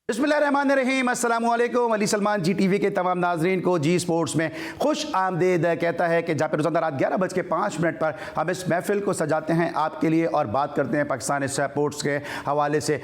बिस्मिल्लाहिर्रहमानिर्रहीम, अस्सलाम वालेकुम। अली सलमान जी टीवी के तमाम नाजरीन को जी स्पोर्ट्स में खुश आमदीद कहता है कि जहाँ पर रोज़ाना रात 11:05 पर हम इस महफिल को सजाते हैं आपके लिए और बात करते हैं पाकिस्तान स्पोर्ट्स के हवाले से।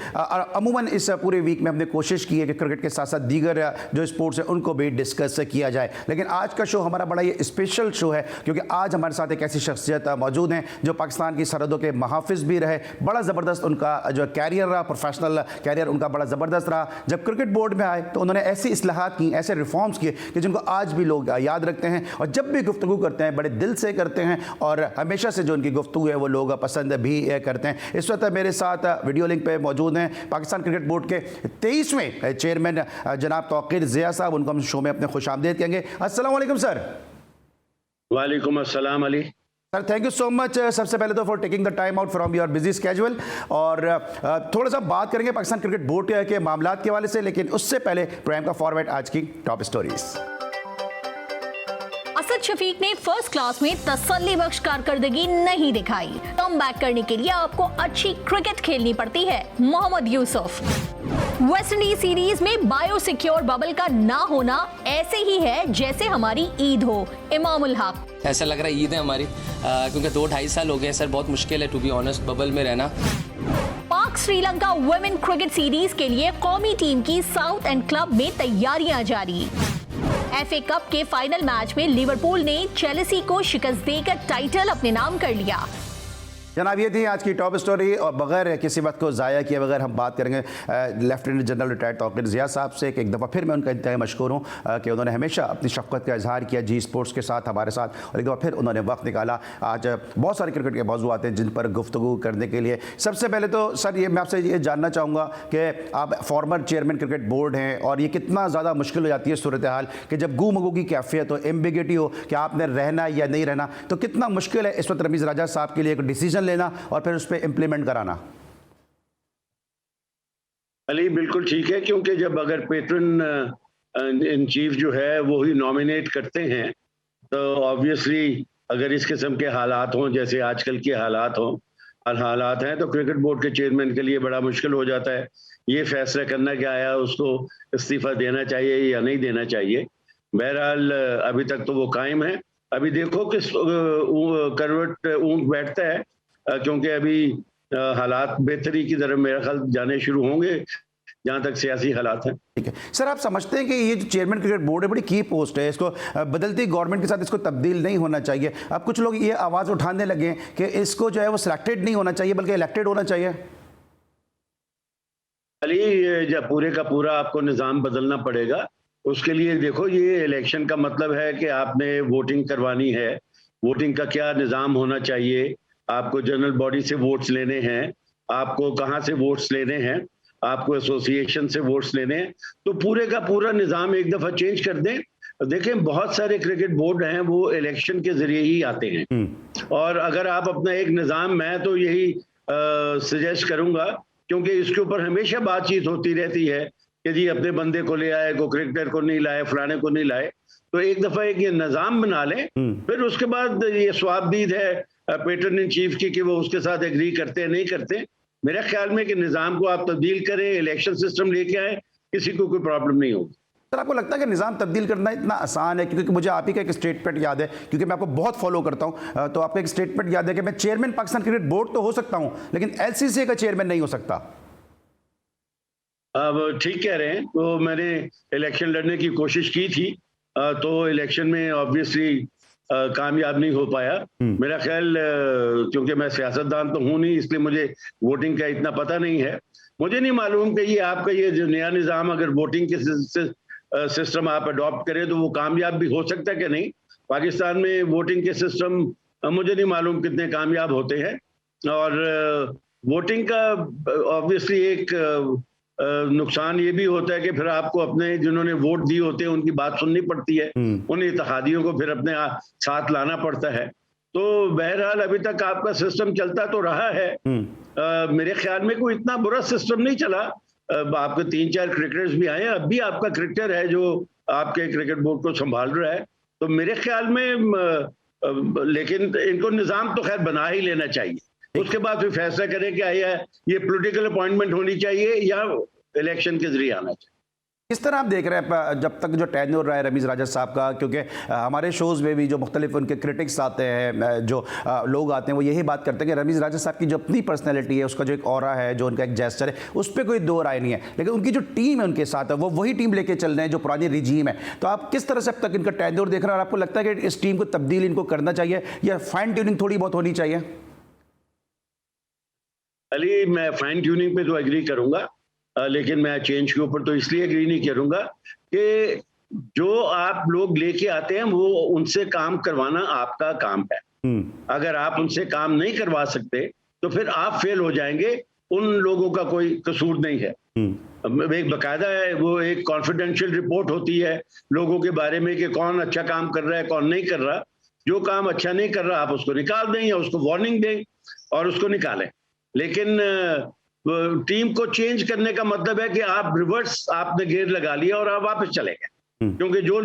अमूमन इस पूरे वीक में हमने कोशिश की है कि क्रिकेट के साथ साथ दीगर जो स्पोर्ट्स हैं उनको भी डिस्कस किया जाए, लेकिन आज का शो हमारा बड़ा ये स्पेशल शो है क्योंकि आज हमारे साथ एक ऐसी शख्सियत मौजूद हैं जो पाकिस्तान की सरहदों के महाफिज भी रहे। बड़ा ज़बरदस्त उनका जो कैरियर रहा, प्रोफेशनल कैरियर उनका बड़ा ज़बरदस्त रहा। जब क्रिकेट बोर्ड में आए तो उन्होंने ऐसी इस्लाहात की, ऐसे रिफॉर्म्स किए कि जिनको आज भी लोग याद रखते हैं और जब भी गुफ्तगू करते हैं बड़े दिल से करते हैं और हमेशा से जो उनकी गुफ्तगू है वो लोग पसंद भी करते हैं। इस वक्त मेरे साथ वीडियो लिंक पे मौजूद हैं पाकिस्तान क्रिकेट बोर्ड के 23वें चेयरमैन जनाब तौकीर ज़िया साहब। उनको हम शो में अपने खुशामदीद कहेंगे। अस्सलाम वालेकुम सर। वालेकुम अस्सलाम Ali sir, thank you so much सबसे पहले तो for taking the time out from your busy schedule. और थोड़ा सा बात करेंगे पाकिस्तान क्रिकेट बोर्ड के मामलात के हवाले से, लेकिन उससे पहले प्रोग्राम का फॉर्मेट आज की टॉप स्टोरीज। असद शफीक ने फर्स्ट क्लास में तसल्ली बख्श कारकर्दगी नहीं दिखाई। कम बैक करने के लिए आपको अच्छी क्रिकेट खेलनी पड़ती है। Mohammad Yousuf. West Indies series में बायो सिक्योर बबल का ना होना ऐसे ही है जैसे हमारी ईद हो। इमामुल हक। ऐसा लग रहा है ईद है हमारी, क्योंकि 2-2.5 साल हो गए सर। बहुत मुश्किल है टू बी ऑनेस्ट बबल में रहना। पाक श्रीलंका वुमेन क्रिकेट सीरीज के लिए कौमी टीम की साउथ एंड क्लब में तैयारियां जारी। एफए कप के फाइनल मैच में लिवरपूल ने चेल्सी को शिकस्त देकर टाइटल अपने नाम कर लिया। जनाब, ये थी आज की टॉप स्टोरी और बगैर किसी वक्त को ज़ाया किए बगैर हम बात करेंगे lieutenant general retired Tauqir Zia साहब से। एक दफ़ा फिर मैं उनका इंतहाई मशकूर हूँ कि उन्होंने हमेशा अपनी शफ़क़त का इजहार किया जी स्पोर्ट्स के साथ हमारे साथ, और एक दफ़ा फिर उन्होंने वक्त निकाला। आज बहुत सारे क्रिकेट के मौजूद आते हैं जिन पर गुफ्तगू करने के लिए। सबसे पहले तो सर ये मैं आपसे ये जानना चाहूँगा कि आप फॉर्मर चेयरमैन क्रिकेट बोर्ड हैं और ये कितना ज़्यादा मुश्किल हो जाती है सूरत हाल कि जब गू मगू की कैफियत हो, एम्बिगिटी हो कि आपने रहना या नहीं रहना, तो कितना मुश्किल है इस वक्त रमीज़ राजा साहब के लिए एक डिसीजन लेना और फिर उस पर इम्प्लीमेंट कराना। अली बिल्कुल ठीक है, क्योंकि जब अगर पेट्रन इन चीफ जो है वो ही नॉमिनेट करते हैं तो ऑब्वियसली अगर इस किस्म के हालात हों जैसे आजकल के हालात हैं तो क्रिकेट बोर्ड के चेयरमैन के लिए बड़ा मुश्किल हो जाता है ये फैसला करना कि आया उसको इस्तीफा देना चाहिए या नहीं देना चाहिए। बहरहाल अभी तक तो वो कायम है। अभी देखो किस करवट ऊंट बैठता है, क्योंकि अभी हालात बेहतरी की तरफ मेरा ख्याल जाने शुरू होंगे जहाँ तक सियासी हालात हैं। ठीक है सर, आप समझते हैं कि ये जो चेयरमैन क्रिकेट बोर्ड है बड़ी की पोस्ट है, इसको बदलती गवर्नमेंट के साथ इसको तब्दील नहीं होना चाहिए। अब कुछ लोग ये आवाज़ उठाने लगे कि इसको जो है वो सिलेक्टेड नहीं होना चाहिए बल्कि इलेक्टेड होना चाहिए। अली जब पूरे का पूरा आपको निज़ाम बदलना पड़ेगा, उसके लिए देखो ये इलेक्शन का मतलब है कि आपने वोटिंग करवानी है। वोटिंग का क्या निज़ाम होना चाहिए, आपको जनरल बॉडी से वोट्स लेने हैं, आपको कहाँ से वोट्स लेने हैं, आपको एसोसिएशन से वोट्स लेने हैं, तो पूरे का पूरा निज़ाम एक दफ़ा चेंज कर दें। देखें बहुत सारे क्रिकेट बोर्ड हैं वो इलेक्शन के ज़रिए ही आते हैं, और अगर आप अपना एक निज़ाम, मैं तो यही सजेस्ट करूँगा, क्योंकि इसके ऊपर हमेशा बातचीत होती रहती है कि जी अपने बंदे को ले आए, को क्रिकेटर को नहीं लाए, फलाने को नहीं लाए, तो एक दफ़ा एक ये निज़ाम बना लें। फिर उसके बाद ये स्वाबदीद है पेट्रन इन चीफ की कि वो उसके साथ एग्री करते हैं नहीं करते। मेरे ख्याल में कि निज़ाम को आप तब्दील करें, इलेक्शन सिस्टम लेके आए, किसी को कोई प्रॉब्लम नहीं होगी। सर, आपको लगता है कि निज़ाम तब्दील करना इतना आसान है? क्योंकि मुझे आप ही का एक स्टेटमेंट याद है, क्योंकि मैं आपको बहुत फॉलो करता हूं, तो आपका एक स्टेटमेंट याद है कि मैं चेयरमैन पाकिस्तान क्रिकेट बोर्ड तो हो सकता हूं लेकिन एलसीसी का चेयरमैन नहीं हो सकता। अब ठीक कह रहे हैं। तो मैंने इलेक्शन लड़ने की कोशिश की थी, तो इलेक्शन में ऑब्वियसली कामयाब नहीं हो पाया। मेरा ख्याल क्योंकि मैं सियासतदान तो हूँ नहीं, इसलिए मुझे वोटिंग का इतना पता नहीं है। मुझे नहीं मालूम कि ये आपका ये जो नया निज़ाम अगर वोटिंग के सिस्टम आप अडॉप्ट करें तो वो कामयाब भी हो सकता है कि नहीं। पाकिस्तान में वोटिंग के सिस्टम मुझे नहीं मालूम कितने कामयाब होते हैं, और वोटिंग का ऑब्वियसली एक नुकसान ये भी होता है कि फिर आपको अपने जिन्होंने वोट दिए होते हैं उनकी बात सुननी पड़ती है, उन इत्तेहादियों को फिर अपने साथ लाना पड़ता है। तो बहरहाल अभी तक आपका सिस्टम चलता तो रहा है। मेरे ख्याल में कोई इतना बुरा सिस्टम नहीं चला। आपके 3-4 क्रिकेटर्स भी आए, अब भी आपका क्रिकेटर है जो आपके क्रिकेट बोर्ड को संभाल रहा है, तो मेरे ख्याल में लेकिन इनको निज़ाम तो खैर बना ही लेना चाहिए। उसके बाद फिर फैसला करें कि ये पॉलिटिकल अपॉइंटमेंट होनी चाहिए या इलेक्शन के जरिए आना चाहिए। किस तरह आप देख रहे हैं जब तक जो टेन्योर रहा है रमीज़ राजा साहब का, क्योंकि हमारे शोज़ में भी जो मुख्तलिफ उनके क्रिटिक्स आते हैं, जो लोग आते हैं, वो यही बात करते हैं कि रमीज़ राजा साहब की जो अपनी पर्सनैलिटी है, उसका जो एक ऑरा है, जो उनका एक जेस्चर है, उस पर कोई दो राय नहीं है, लेकिन उनकी जो टीम है उनके साथ है वो वही टीम लेके चल रहे हैं जो पुरानी रिजीम है। तो आप किस तरह से अब तक इनका टेन्योर देख रहे हैं और आपको लगता है कि इस टीम को तब्दील इनको करना चाहिए या फाइन ट्यूनिंग थोड़ी बहुत होनी चाहिए? अली, मैं फाइन ट्यूनिंग पे तो एग्री करूंगा, लेकिन मैं चेंज के ऊपर तो इसलिए एग्री नहीं करूंगा कि जो आप लोग लेके आते हैं वो उनसे काम करवाना आपका काम है। अगर आप उनसे काम नहीं करवा सकते तो फिर आप फेल हो जाएंगे, उन लोगों का कोई कसूर नहीं है। एक बकायदा है, वो एक कॉन्फिडेंशियल रिपोर्ट होती है लोगों के बारे में कि कौन अच्छा काम कर रहा है, कौन नहीं कर रहा। जो काम अच्छा नहीं कर रहा आप उसको निकाल दें या उसको वार्निंग दें और उसको निकालें। लेकिन टीम को चेंज करने का मतलब है कि आप रिवर्स, आपने गेयर लगा लिया और आप वापस चले गए, क्योंकि जो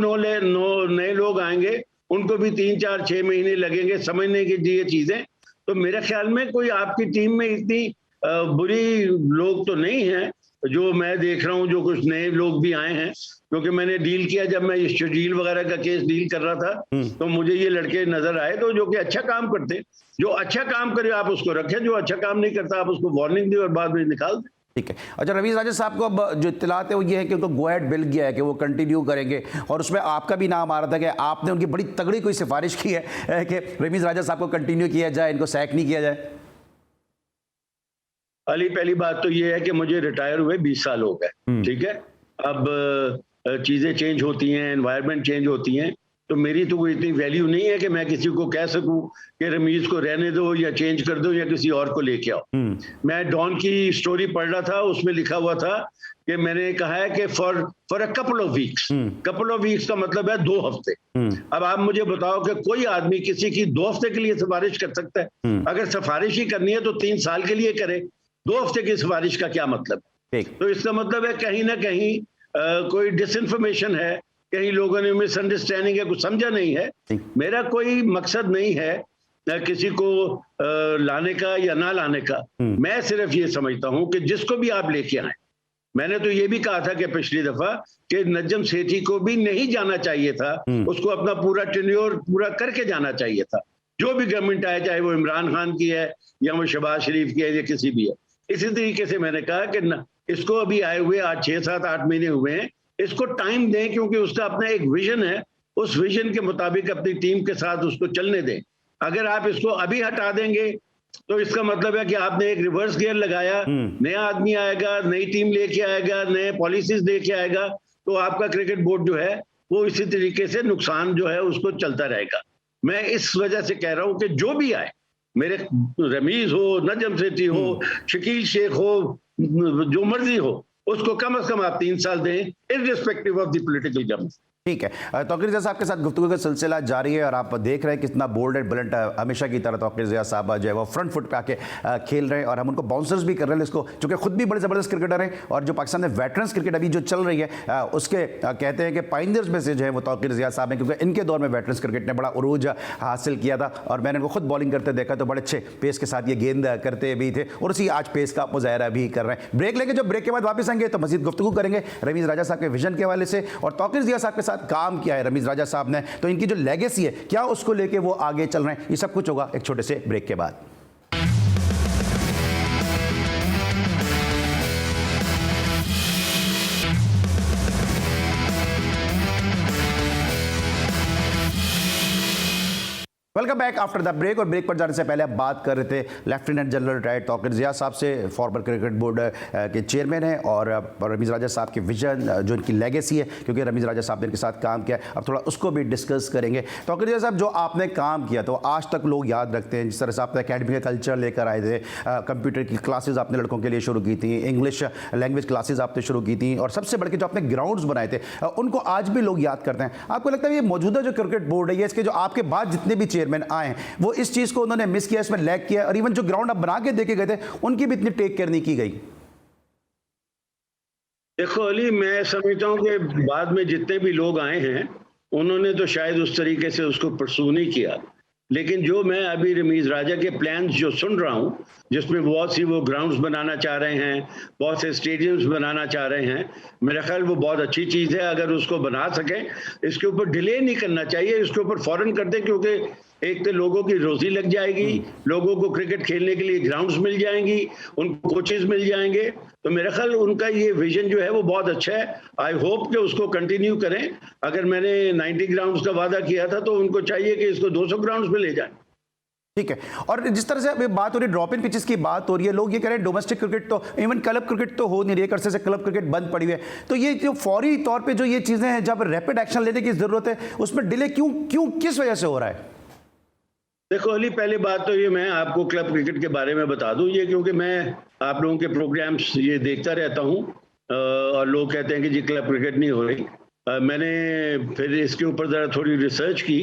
नए लोग आएंगे उनको भी 3, 4, 6 महीने लगेंगे समझने के लिए चीजें। तो मेरे ख्याल में कोई आपकी टीम में इतनी बुरी लोग तो नहीं हैं जो मैं देख रहा हूं, जो कुछ नए लोग भी आए हैं, क्योंकि मैंने डील किया, जब मैं शर्जील वगैरह का केस डील कर रहा था तो मुझे ये लड़के नजर आए तो जो कि अच्छा काम करते। जो अच्छा काम करे आप उसको रखें, जो अच्छा काम नहीं करता आप उसको वार्निंग दें और बाद में निकाल दें। ठीक है। अच्छा, रमीज़ राजा साहब को अब जो इत्तलात है वो ये है कि उनको गो अहेड बिल गया है कि वो कंटिन्यू करेंगे, और उसमें आपका भी नाम आ रहा था कि आपने उनकी बड़ी तगड़ी कोई सिफारिश की है कि रमीज़ राजा साहब को कंटिन्यू किया जाए, इनको सैक नहीं किया जाए। अली, पहली बात तो ये है कि मुझे रिटायर हुए 20 साल हो गए, ठीक है। अब चीजें चेंज होती हैं, एनवायरनमेंट चेंज होती हैं, तो मेरी तो कोई इतनी वैल्यू नहीं है कि मैं किसी को कह सकूं कि रमीज को रहने दो या चेंज कर दो या किसी और को लेके आओ। मैं डॉन की स्टोरी पढ़ रहा था, उसमें लिखा हुआ था कि मैंने कहा है कि for a couple of weeks का मतलब है 2 हफ्ते। अब आप मुझे बताओ कि कोई आदमी किसी की 2 हफ्ते के लिए सिफारिश कर सकता है? अगर सिफारिश ही करनी है तो 3 साल के लिए करे, 2 हफ्ते की सिफारिश का क्या मतलब है? तो इसका मतलब है कहीं ना कहीं कोई डिसइंफॉर्मेशन है, कहीं लोगों ने मिसअंडरस्टैंडिंग है, कुछ समझा नहीं है। मेरा कोई मकसद नहीं है किसी को लाने का या ना लाने का। मैं सिर्फ ये समझता हूं कि जिसको भी आप लेके आए, मैंने तो ये भी कहा था कि पिछली दफा कि नजम सेठी को भी नहीं जाना चाहिए था, उसको अपना पूरा टेन्योर पूरा करके जाना चाहिए था। जो भी गवर्नमेंट आए, चाहे वो इमरान खान की है या वो शहबाज शरीफ की है या किसी भी है। इसी तरीके से मैंने कहा कि इसको अभी आए हुए आज 6, 7, 8 महीने हुए हैं, इसको टाइम दें, क्योंकि उसका अपना एक विजन है, उस विजन के मुताबिक अपनी टीम के साथ उसको चलने दें। अगर आप इसको अभी हटा देंगे तो इसका मतलब है कि आपने एक रिवर्स गियर लगाया, नया आदमी आएगा, नई टीम लेके आएगा, नए पॉलिसीज लेके आएगा, तो आपका क्रिकेट बोर्ड जो है वो इसी तरीके से नुकसान जो है उसको चलता रहेगा। मैं इस वजह से कह रहा हूं कि जो भी आए, मेरे रमीज हो, नजम सेठी हो, शकील शेख हो, जो मर्जी हो, उसको कम से कम आप 3 साल दें, irrespective of the political government. ठीक है। तौकीर ज़िया साहब के साथ गुफ्तगू का सिलसिला जारी है और आप देख रहे हैं कितना बोल्ड एंड बुलेंट हमेशा की तरह तौकीर ज़िया साहब जो है वो फ्रंट फुट पे आके खेल रहे हैं, और हम उनको बाउंसर्स भी कर रहे हैं इसको, चूँकि खुद भी बड़े ज़बरदस्त क्रिकेटर हैं, और जो पाकिस्तान में वेटरन्स क्रिकेट अभी जो चल रही है उसके कहते हैं कि पाइनियर्स में से जो है वो तौकीर ज़िया साहब हैं, क्योंकि इनके दौर में वेटरन्स क्रिकेट ने बड़ा उरूज हासिल किया था, और मैंने इनको खुद बॉलिंग करते देखा तो बड़े अच्छे पेस के साथ ये गेंद करते भी थे, और उसी आज पेस का मुजाहरा भी कर रहे हैं। ब्रेक लेंगे, जब ब्रेक के बाद वापस आएंगे तो मज़ीद गुफ्तगू करेंगे रमीज़ राजा साहब के विजन के हवाले से, और तौकीर ज़िया साहब के साथ काम किया है रमीज़ राजा साहब ने, तो इनकी जो लेगेसी है क्या उसको लेके वो आगे चल रहे हैं, ये सब कुछ होगा एक छोटे से ब्रेक के बाद। Welcome back after the break. और ब्रेक पर जाने से पहले आप बात कर रहे थे lieutenant general retired Tauqir Zia साहब से, फॉर्मर क्रिकेट बोर्ड के चेयरमैन हैं, और रमीज़ राजा साहब के विजन, जो इनकी लेगेसी है, क्योंकि रमीज़ राजा साहब ने इनके साथ काम किया, अब थोड़ा उसको भी डिस्कस करेंगे। तौकीर ज़िया साहब, जो आपने काम किया तो आज तक लोग याद रखते हैं, जिस तरह से आपने अकेडमी का कल्चर लेकर आए थे, कंप्यूटर की क्लासेज आपने लड़कों के लिए शुरू की थी, इंग्लिश लैंग्वेज क्लासेज आपने शुरू की थी, और सबसे बढ़ के जो आपने ग्राउंड्स बनाए थे उनको आज भी लोग याद करते हैं। आपको लगता है ये मौजूदा जो क्रिकेट बोर्ड है, इसके जो आपके बाद जितने भी चेयरमैन आए हैं वो इस चीज को उन्होंने मिस किया, इसमें लैग किया, और इवन जो ग्राउंड अब बना के देके गए थे उनकी भी इतनी टेक केयर नहीं की गई? देखो अली, मैं समझता हूं कि बाद में जितने भी लोग आए हैं उन्होंने तो शायद उस तरीके से उसको परसू नहीं किया, लेकिन जो मैं अभी रमीज राजा के प्लान्स जो सुन रहा हूं, जिसमें बहुत सी वो ग्राउंड्स बनाना चाह रहे हैं, बहुत से स्टेडियम्स बनाना चाह रहे हैं, मेरा ख्याल वो बहुत अच्छी चीज़ है। अगर उसको बना सकें, इसके ऊपर डिले नहीं करना चाहिए, इसके ऊपर फौरन कर दें, क्योंकि एक तो लोगों की रोजी लग जाएगी, लोगों को क्रिकेट खेलने के लिए ग्राउंड्स मिल जाएंगी, उनको कोचेज मिल जाएंगे। तो मेरा ख्याल उनका ये विजन जो है वो बहुत अच्छा है। आई होप कि उसको कंटिन्यू करें। अगर मैंने 90 ग्राउंड्स का वादा किया था तो उनको चाहिए कि इसको 200 ग्राउंड्स पे ले जाएं। ठीक है। और जिस तरह से अभी बात हो रही है, ड्रॉप इन पिचेस की बात हो रही है, लोग ये कह रहे हैं डोमेस्टिक क्रिकेट तो, इवन क्लब क्रिकेट तो हो नहीं रही है, अरसे से क्लब क्रिकेट बंद पड़ी हुई है। तो ये जो फौरी तौर पे जो ये चीज़ें हैं, जब रैपिड एक्शन लेने की ज़रूरत है, उसमें डिले क्यों किस वजह से हो रहा है? देखो अली, पहली बात तो ये मैं आपको क्लब क्रिकेट के बारे में बता दूं, ये क्योंकि मैं आप लोगों के प्रोग्राम्स ये देखता रहता हूं और लोग कहते हैं कि जी क्लब क्रिकेट नहीं हो रही। मैंने फिर इसके ऊपर ज़रा थोड़ी रिसर्च की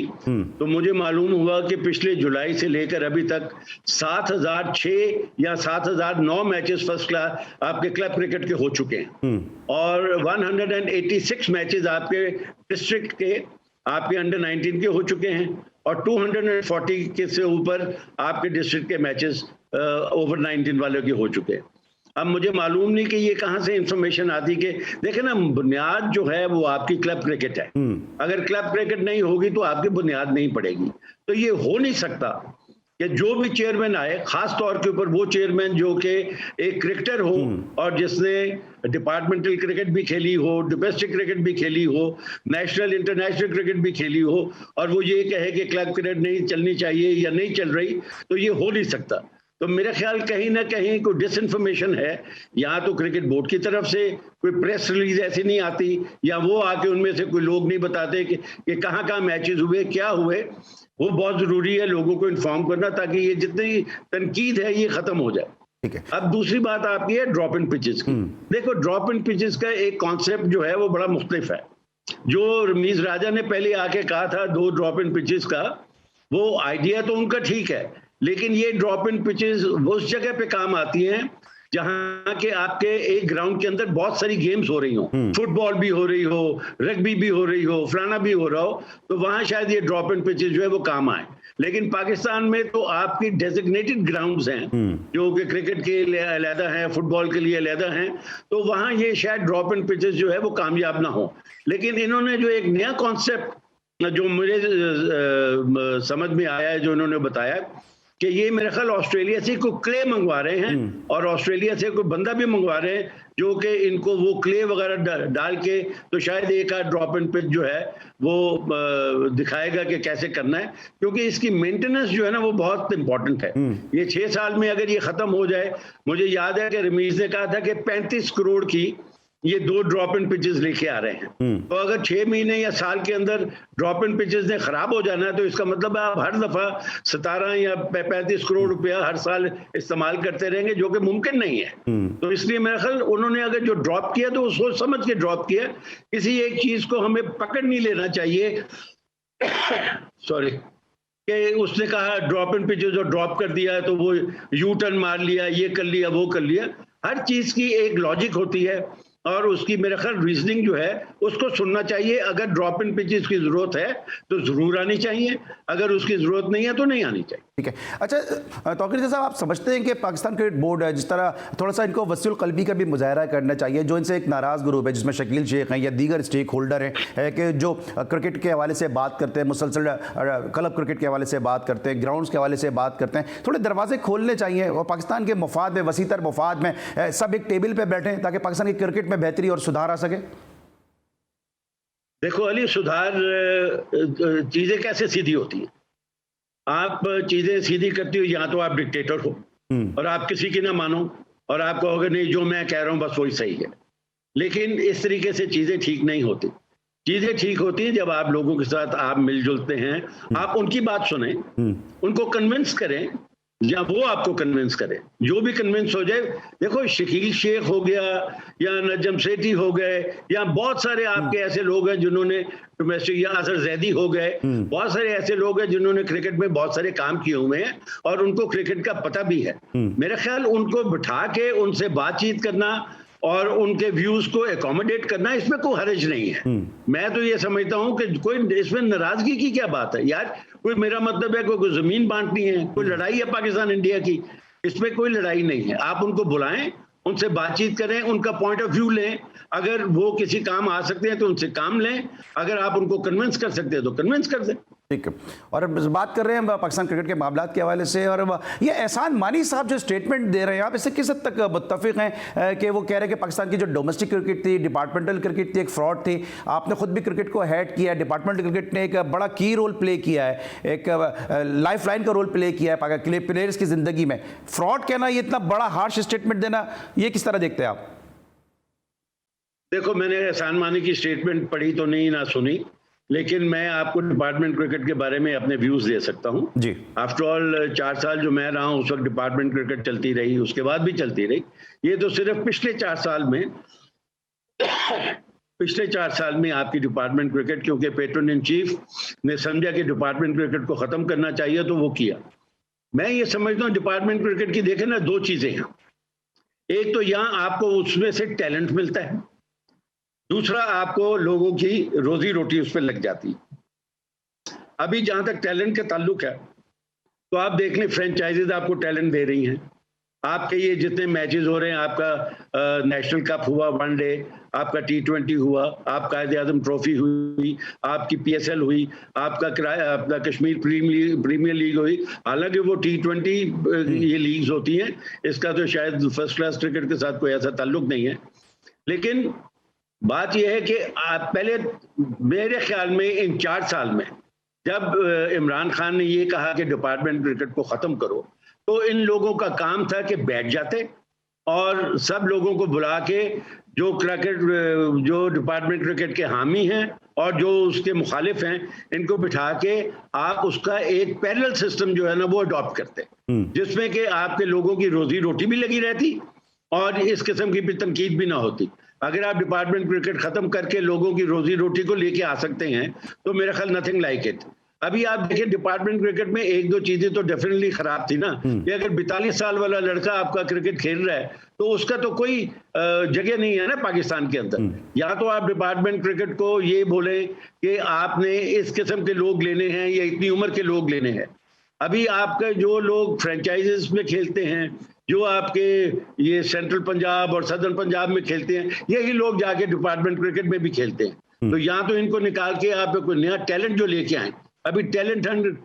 तो मुझे मालूम हुआ कि पिछले जुलाई से लेकर अभी तक 7006 या 7009 मैचेस फर्स्ट क्लास आपके क्लब क्रिकेट के हो चुके हैं और 186 मैचेस आपके डिस्ट्रिक्ट के, आपके अंडर 19 के हो चुके हैं और 240 के से ऊपर आपके डिस्ट्रिक्ट के मैचेस ओवर 19 वालों के हो चुके हैं। अब मुझे मालूम नहीं कि ये कहां से इंफॉर्मेशन आती कि देखें ना, बुनियाद जो है वो आपकी क्लब क्रिकेट है। अगर क्लब क्रिकेट नहीं होगी तो आपकी बुनियाद नहीं पड़ेगी। तो ये हो नहीं सकता कि जो भी चेयरमैन आए, खास तौर के ऊपर वो चेयरमैन जो कि एक क्रिकेटर हो और जिसने डिपार्टमेंटल क्रिकेट भी खेली हो, डोमेस्टिक क्रिकेट भी खेली हो, नेशनल इंटरनेशनल क्रिकेट भी खेली हो, और वो ये कहे कि क्लब क्रिकेट नहीं चलनी चाहिए या नहीं चल रही, तो ये हो नहीं सकता। तो मेरा ख्याल कहीं ना कहीं कोई डिसइंफॉर्मेशन है, या तो क्रिकेट बोर्ड की तरफ से कोई प्रेस रिलीज ऐसी नहीं आती, या वो आके उनमें से कोई लोग नहीं बताते कि कहाँ कहाँ मैचेस हुए, क्या हुए। वो बहुत जरूरी है लोगों को इन्फॉर्म करना, ताकि ये जितनी तनकीद है ये खत्म हो जाए। ठीक है। अब दूसरी बात आपकी है ड्रॉप इन पिचेस की। देखो, ड्रॉप इन पिचेस का एक कॉन्सेप्ट जो है वो बड़ा मुख्तलिफ है। जो रमीज राजा ने पहले आके कहा था 2 ड्रॉप इन पिचेस का, वो आइडिया तो उनका ठीक है, लेकिन ये ड्रॉप इन पिचेस उस जगह पे काम आती हैं जहां के आपके एक ग्राउंड के अंदर बहुत सारी गेम्स हो रही हो, फुटबॉल भी हो रही हो, रग्बी भी हो रही हो, फलाना भी हो रहा हो, तो वहां शायद ये ड्रॉप इन पिचेस जो है वो काम आए। लेकिन पाकिस्तान में तो आपकी डेजिग्नेटेड ग्राउंड्स हैं जो कि क्रिकेट के लिए अलहदा हैं, फुटबॉल के लिए अलहदा हैं, तो वहां ये शायद ड्रॉप इन पिचेस जो है वो कामयाब ना हो। लेकिन इन्होंने जो एक नया कॉन्सेप्ट जो मुझे समझ में आया है, जो इन्होंने बताया कि ये मेरे ख्याल ऑस्ट्रेलिया से कोई क्ले मंगवा रहे हैं और ऑस्ट्रेलिया से कोई बंदा भी मंगवा रहे हैं जो कि इनको वो क्ले वगैरह डाल के तो शायद एक आध ड्रॉप इन पिच जो है वो दिखाएगा कि कैसे करना है, क्योंकि इसकी मेंटेनेंस जो है ना वो बहुत इंपॉर्टेंट है। ये 6 साल में अगर ये खत्म हो जाए, मुझे याद है कि रमीज ने कहा था कि 35 करोड़ की ये 2 ड्रॉप इन पिचेस लेके आ रहे हैं। तो अगर 6 महीने या साल के अंदर ड्रॉप इन पिचेस ने खराब हो जाना है, तो इसका मतलब है आप हर दफा 17 या 35 करोड़ रुपया हर साल इस्तेमाल करते रहेंगे, जो कि मुमकिन नहीं है। तो इसलिए मेरा ख्याल उन्होंने अगर जो ड्रॉप किया तो सोच समझ के ड्रॉप किया। किसी एक चीज को हमें पकड़ नहीं लेना चाहिए सॉरी, कि उसने कहा ड्रॉप इन पिचेस जो ड्रॉप कर दिया है तो वो यू टर्न मार लिया, ये कर लिया, वो कर लिया। हर चीज की एक लॉजिक होती है और उसकी मेरा ख्याल रीजनिंग जो है उसको सुनना चाहिए। अगर ड्रॉप इन पिचेस की जरूरत है तो जरूर आनी चाहिए, अगर उसकी जरूरत नहीं है तो नहीं आनी चाहिए। ठीक है। अच्छा तौकीर साहब, आप समझते हैं कि पाकिस्तान क्रिकेट बोर्ड है, जिस तरह थोड़ा सा इनको वसीउल कल्बी का भी मुजाहरा करना चाहिए, जो इनसे एक नाराज़ ग्रुप है जिसमें शकील शेख हैं या दीगर स्टेक होल्डर हैं कि जो क्रिकेट के हवाले से बात करते हैं, मुसलसल क्लब क्रिकेट के हवाले से बात करते हैं, ग्राउंड्स के हवाले से बात करते हैं, थोड़े दरवाजे खोलने चाहिए और पाकिस्तान के मफाद में, वसीतर मफाद में सब एक टेबल पर बैठें ताकि पाकिस्तान की क्रिकेट में बेहतरी और सुधार आ सके। देखो अली, सुधार चीजें कैसे सीधी होती हैं? आप चीजें सीधी करती हो या तो आप डिक्टेटर हो और आप किसी की ना मानो और आप कहोगे नहीं जो मैं कह रहा हूं बस वही सही है। लेकिन इस तरीके से चीजें ठीक नहीं होती। चीजें ठीक होती हैं जब आप लोगों के साथ आप मिलजुलते हैं, आप उनकी बात सुने, उनको कन्विंस करें या वो आपको कन्विंस करे, जो भी कन्विंस हो जाए। देखो, शकील शेख हो गया या नजम सेठी हो गए या बहुत सारे आपके ऐसे लोग हैं जिन्होंने डोमेस्टिक, या असर जैदी हो गए, बहुत सारे ऐसे लोग हैं जिन्होंने क्रिकेट में बहुत सारे काम किए हुए हैं और उनको क्रिकेट का पता भी है। मेरा ख्याल उनको बिठा के उनसे बातचीत करना और उनके व्यूज को एकोमोडेट करना, इसमें कोई हर्ज नहीं है। मैं तो ये समझता हूं कि कोई इसमें नाराजगी की क्या बात है यार। कोई, मेरा मतलब है कोई जमीन बांटनी है, कोई लड़ाई है पाकिस्तान इंडिया की, इसमें कोई लड़ाई नहीं है। आप उनको बुलाएं, उनसे बातचीत करें, उनका पॉइंट ऑफ व्यू लें। अगर वो किसी काम आ सकते हैं तो उनसे काम लें, अगर आप उनको कन्विंस कर सकते हैं तो कन्विंस कर दें। ठीक है। और बात कर रहे हैं पाकिस्तान क्रिकेट के मामलात के हवाले से, और ये एहसान मानी साहब जो स्टेटमेंट दे रहे हैं, आप इससे किस हद तक मुत्तफिक हैं कि वो कह रहे हैं कि पाकिस्तान की जो डोमेस्टिक क्रिकेट थी, डिपार्टमेंटल क्रिकेट थी, एक फ्रॉड थी। आपने खुद भी क्रिकेट को हेड किया है, डिपार्टमेंटल क्रिकेट ने एक बड़ा की रोल प्ले किया है, एक लाइफ लाइन का रोल प्ले किया है प्लेयर्स की ज़िंदगी में। फ्रॉड कहना, ये इतना बड़ा हार्श स्टेटमेंट देना, ये किस तरह देखते हैं आप? देखो, मैंने एहसान मानी की स्टेटमेंट पढ़ी तो नहीं, ना सुनी, लेकिन मैं आपको डिपार्टमेंट क्रिकेट के बारे में अपने व्यूज दे सकता हूं जी। आफ्टर ऑल 4 साल जो मैं रहा हूं, उस वक्त डिपार्टमेंट क्रिकेट चलती रही, उसके बाद भी चलती रही। ये तो सिर्फ पिछले 4 साल में आपकी डिपार्टमेंट क्रिकेट, क्योंकि पेट्रन इन चीफ ने समझा कि डिपार्टमेंट क्रिकेट को खत्म करना चाहिए तो वो किया। मैं ये समझता हूँ डिपार्टमेंट क्रिकेट की देखें ना, 2 चीजें हैं। एक तो यहाँ आपको उसमें से टैलेंट मिलता है, दूसरा आपको लोगों की रोजी रोटी उस पर लग जाती है। अभी जहां तक टैलेंट का ताल्लुक है, तो आप देख लें, फ्रेंचाइजीज आपको टैलेंट दे रही हैं। आपके ये जितने मैचेस हो रहे हैं, आपका नेशनल कप हुआ, वनडे, आपका T20 हुआ, आपका कायद-ए-आज़म ट्रॉफी हुई, आपकी PSL हुई, आपका कश्मीर प्रीमियर लीग हुई। हालांकि वो T20 ये लीग्स होती हैं, इसका तो शायद फर्स्ट क्लास क्रिकेट के साथ कोई ऐसा ताल्लुक नहीं है। लेकिन बात यह है कि आप पहले, मेरे ख्याल में इन 4 साल में जब इमरान खान ने ये कहा कि डिपार्टमेंट क्रिकेट को ख़त्म करो, तो इन लोगों का काम था कि बैठ जाते और सब लोगों को बुला के जो डिपार्टमेंट क्रिकेट के हामी हैं और जो उसके मुखालिफ हैं, इनको बिठा के आप उसका एक पैरेलल सिस्टम जो है ना वो अडॉप्ट करते, जिसमें कि आपके लोगों की रोजी रोटी भी लगी रहती और इस किस्म की भी तनकीद भी ना होती। अगर आप डिपार्टमेंट क्रिकेट खत्म करके लोगों की रोजी रोटी को लेके आ सकते हैं तो मेरा ख्याल नथिंग लाइक इट। अभी आप देखिए, डिपार्टमेंट क्रिकेट में 1-2 चीजें तो डेफिनेटली खराब थी ना, कि अगर 42 साल वाला लड़का आपका क्रिकेट खेल रहा है तो उसका तो कोई जगह नहीं है ना पाकिस्तान के अंदर। या तो आप डिपार्टमेंट क्रिकेट को ये बोले कि आपने इस किस्म के लोग लेने हैं या इतनी उम्र के लोग लेने हैं। अभी आपके जो लोग फ्रेंचाइजेस में खेलते हैं, जो आपके ये सेंट्रल पंजाब और सदर्न पंजाब में खेलते हैं, यही लोग जाके डिपार्टमेंट क्रिकेट में भी खेलते हैं। तो यहाँ तो इनको निकाल के आप कोई नया टैलेंट जो लेके आए। अभी टैलेंट हंट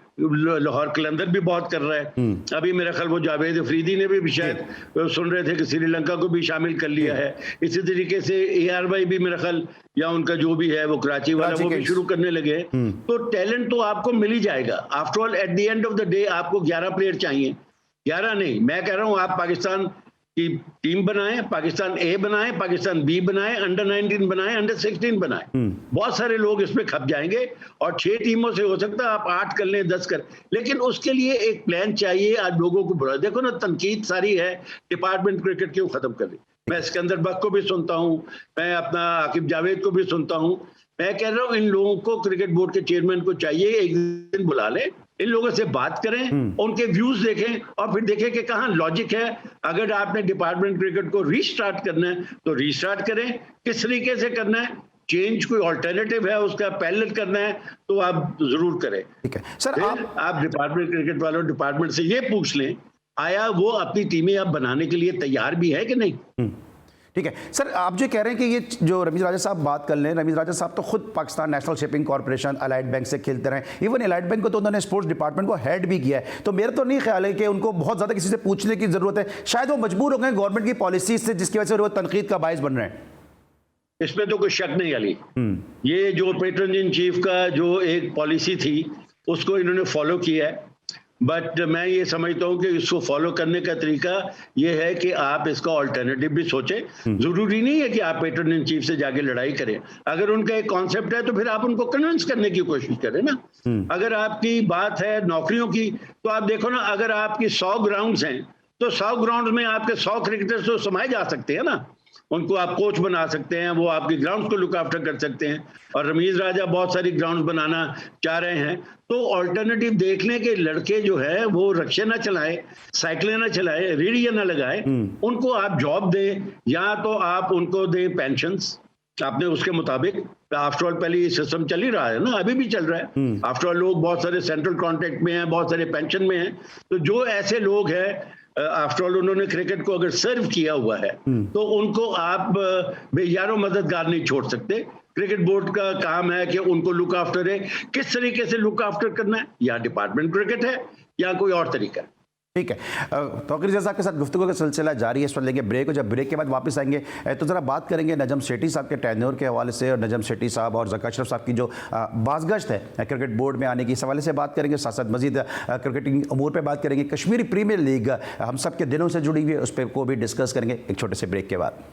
लाहौर कलंदर भी बहुत कर रहा है। अभी मेरा ख्याल वो जावेद अफरीदी ने भी शायद सुन रहे थे कि श्रीलंका को भी शामिल कर लिया है। इसी तरीके से ARY भी मेरा ख्याल, या उनका जो भी है वो कराची वाला, वो भी शुरू करने लगे। तो टैलेंट तो आपको मिल ही जाएगा। After all at the end of the day आपको 11 प्लेयर चाहिए, 11 नहीं। मैं कह रहा हूं आप पाकिस्तान की टीम बनाएं, पाकिस्तान A बनाएं, पाकिस्तान B बनाएं, अंडर 19 बनाएं, अंडर 16 बनाएं। बहुत सारे लोग इसमें खप जाएंगे और 6 टीमों से हो सकता है आप 8 कर लें, 10 कर, लेकिन उसके लिए एक प्लान चाहिए। आज लोगों को बुला, देखो ना, तनकीद सारी है डिपार्टमेंट क्रिकेट क्यों खत्म कर दी। मैं सिकंदर बख्श को भी सुनता हूं, मैं अपना आकिब जावेद को भी सुनता हूं। मैं कह रहा हूं इन लोगों को, क्रिकेट बोर्ड के चेयरमैन को चाहिए एक दिन बुला ले, इन लोगों से बात करें, उनके व्यूज देखें और फिर देखें कि कहाँ लॉजिक है। अगर आपने डिपार्टमेंट क्रिकेट को रीस्टार्ट करना है तो रीस्टार्ट करें, किस तरीके से करना है, चेंज कोई ऑल्टरनेटिव है उसका पैरेलल करना है तो आप जरूर करें। ठीक है सर, आप डिपार्टमेंट क्रिकेट वालों डिपार्टमेंट से ये पूछ लें, आया वो अपनी टीमें अब बनाने के लिए तैयार भी है कि नहीं। ठीक है सर, आप जो कह रहे हैं कि ये जो रमीज राजा साहब बात कर लें, रमीज राजा साहब तो खुद Pakistan national shipping corporation, allied bank से खेलते रहे। इवन अलाइड बैंक को तो उन्होंने स्पोर्ट्स डिपार्टमेंट को हेड भी किया है। तो मेरा तो नहीं ख्याल है कि उनको बहुत ज़्यादा किसी से पूछने की ज़रूरत है। शायद वो मजबूर हो गए गवर्नमेंट की पॉलिसी से, जिसकी वजह से वो तनकीद का बायस बन रहे हैं। इसमें तो कोई शक नहीं अली। ये जो पेट्रन इन चीफ का जो एक पॉलिसी थी उसको इन्होंने फॉलो किया है, बट मैं ये समझता हूँ कि इसको फॉलो करने का तरीका ये है कि आप इसका ऑल्टरनेटिव भी सोचें। जरूरी नहीं है कि आप पेट्रन इन चीफ से जाके लड़ाई करें। अगर उनका एक कॉन्सेप्ट है तो फिर आप उनको कन्विंस करने की कोशिश करें ना। अगर आपकी बात है नौकरियों की, तो आप देखो ना, अगर आपकी 100 ग्राउंड्स हैं तो 100 ग्राउंड में आपके 100 क्रिकेटर्स तो समाये जा सकते हैं ना। उनको आप कोच बना सकते हैं, वो आपके ग्राउंड्स को लुक आफ्टर कर सकते हैं। और रमीज राजा बहुत सारी ग्राउंड्स बनाना चाह रहे हैं, तो ऑल्टरनेटिव देखने के लड़के जो है वो रक्शे ना चलाए, साइकिलें ना चलाए, रेडियो ना लगाए, उनको आप जॉब दें, या तो आप उनको दें पेंशंस आपने उसके मुताबिक। आफ्टर ऑल पहले ये सिस्टम चल ही रहा है ना, अभी भी चल रहा है। आफ्टर ऑल लोग बहुत सारे सेंट्रल कॉन्ट्रैक्ट में हैं, बहुत सारे पेंशन में हैं, तो जो ऐसे लोग हैं आफ्टर ऑल उन्होंने क्रिकेट को अगर सर्व किया हुआ है तो उनको आप बेयारो मददगार नहीं छोड़ सकते। क्रिकेट बोर्ड का काम है कि उनको लुक आफ्टर है, किस तरीके से लुक आफ्टर करना है, या डिपार्टमेंट क्रिकेट है या कोई और तरीका है। ठीक है, तौकीर रज़ा साहब के साथ गुफ्तगू का सिलसिला जारी है। इस पर लेंगे ब्रेक, और जब ब्रेक के बाद वापस आएंगे तो ज़रा बात करेंगे नजम सेठी साहब के टेन्योर के हवाले से, और नजम सेठी साहब और ज़का अशरफ साहब की जो बाज़गश्त है क्रिकेट बोर्ड में आने की, इस हवाले से बात करेंगे। साथ साथ मज़ीद क्रिकेटिंग अमूर पर बात करेंगे। कश्मीरी प्रीमियर लीग हम सब के दिनों से जुड़ी हुई है, उस पर को भी डिस्कस करेंगे एक छोटे से ब्रेक के बाद।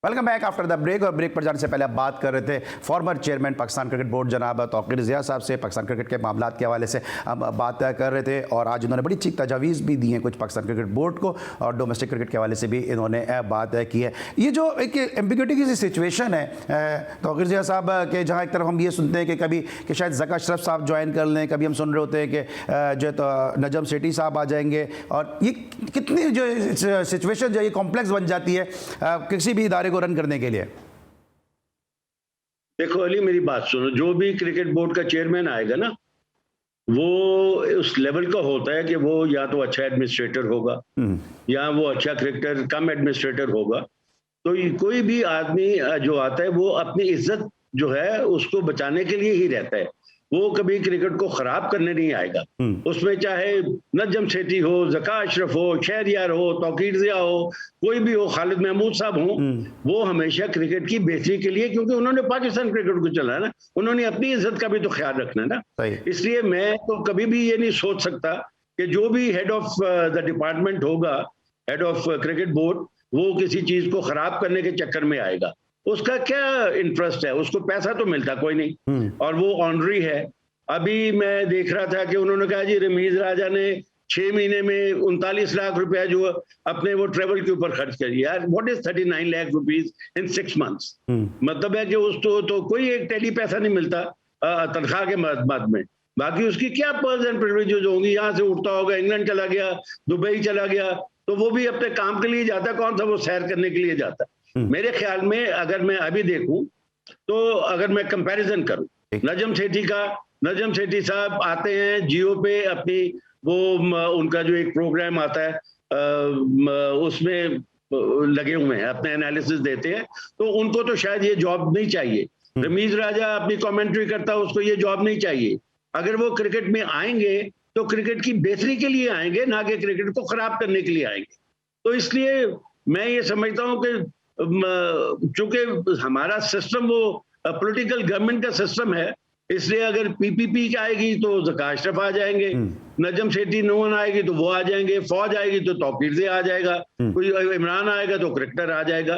Welcome back after the break. और ब्रेक पर जाने से पहले आप बात कर रहे थे former chairman Pakistan cricket board जनाब तौकीर ज़िया साहब से। पाकिस्तान क्रिकेट के मामलात के हवाले से हम बात कर रहे थे, और आज उन्होंने बड़ी अच्छी तजावीज़ भी दी हैं कुछ पाकिस्तान क्रिकेट बोर्ड को, और डोमेस्टिक क्रिकेट के हवाले से भी इन्होंने बात की है। ये जो एक एम्बिग्यूटी की सिचुएशन है तौकीर ज़िया साहब के, जहाँ एक तरफ हम ये सुनते हैं कि कभी कि शायद ज़का अशरफ साहब ज्वाइन कर लें, कभी हम सुन रहे होते हैं कि जो तो नजम सेठी साहब आ जाएंगे, और ये कितनी जो सिचुएशन जो ये कॉम्प्लेक्स बन जाती है किसी भी इदारे को रन करने के लिए। देखो अली, मेरी बात सुनो, जो भी क्रिकेट बोर्ड का चेयरमैन आएगा ना, वो उस लेवल का होता है कि वो या तो अच्छा एडमिनिस्ट्रेटर होगा या वो अच्छा क्रिकेटर कम एडमिनिस्ट्रेटर होगा। तो कोई भी आदमी जो आता है वो अपनी इज्जत जो है उसको बचाने के लिए ही रहता है, वो कभी क्रिकेट को खराब करने नहीं आएगा। उसमें चाहे नजम सेठी हो, ज़का अशरफ हो, शहरियार हो, तौकीर ज़िया हो, कोई भी हो, खालिद महमूद साहब हो, वो हमेशा क्रिकेट की बेहतरी के लिए, क्योंकि उन्होंने पाकिस्तान क्रिकेट को चलाया ना, उन्होंने अपनी इज्जत का भी तो ख्याल रखना है ना। इसलिए मैं तो कभी भी ये नहीं सोच सकता कि जो भी हेड ऑफ द डिपार्टमेंट होगा, हेड ऑफ क्रिकेट बोर्ड, वो किसी चीज को खराब करने के चक्कर में आएगा। उसका क्या इंटरेस्ट है, उसको पैसा तो मिलता कोई नहीं, और वो ऑनरी है। अभी मैं देख रहा था कि उन्होंने कहा जी रमीज राजा ने 6 महीने में 39 लाख रुपया जो अपने वो ट्रेवल के ऊपर खर्च कर दिया। What is 39 lakh rupees in 6 months? मतलब है कि उसको तो कोई एक टेली पैसा नहीं मिलता तनख्वाह के बाद में। बाकी उसकी क्या पर्स एंड प्रिविलेजेस होंगी, यहाँ से उठता होगा, इंग्लैंड चला गया, दुबई चला गया, तो वो भी अपने काम के लिए जाता, कौन सा वो सैर करने के लिए जाता। मेरे ख्याल में अगर मैं अभी देखूं तो अगर मैं कंपैरिजन करूं, नजम सेठी साहब आते हैं जियो पे, अपनी वो उनका जो एक प्रोग्राम आता है उसमें लगे हुए हैं, अपने एनालिसिस देते हैं, तो उनको तो शायद ये जॉब नहीं चाहिए। रमीज राजा अपनी कमेंट्री करता है, उसको ये जॉब नहीं चाहिए। अगर वो क्रिकेट में आएंगे तो क्रिकेट की बेहतरी के लिए आएंगे, ना कि क्रिकेट को खराब करने के लिए आएंगे। तो इसलिए मैं ये समझता हूं कि चूंकि हमारा सिस्टम वो पॉलिटिकल गवर्नमेंट का सिस्टम है, इसलिए अगर पीपीपी की आएगी तो ज़का अशरफ आ जाएंगे, नजम सेठी नोन आएगी तो वो आ जाएंगे, फौज आएगी तो तौकीर ज़िया आ जाएगा, कोई इमरान आएगा तो क्रिकेटर आ जाएगा।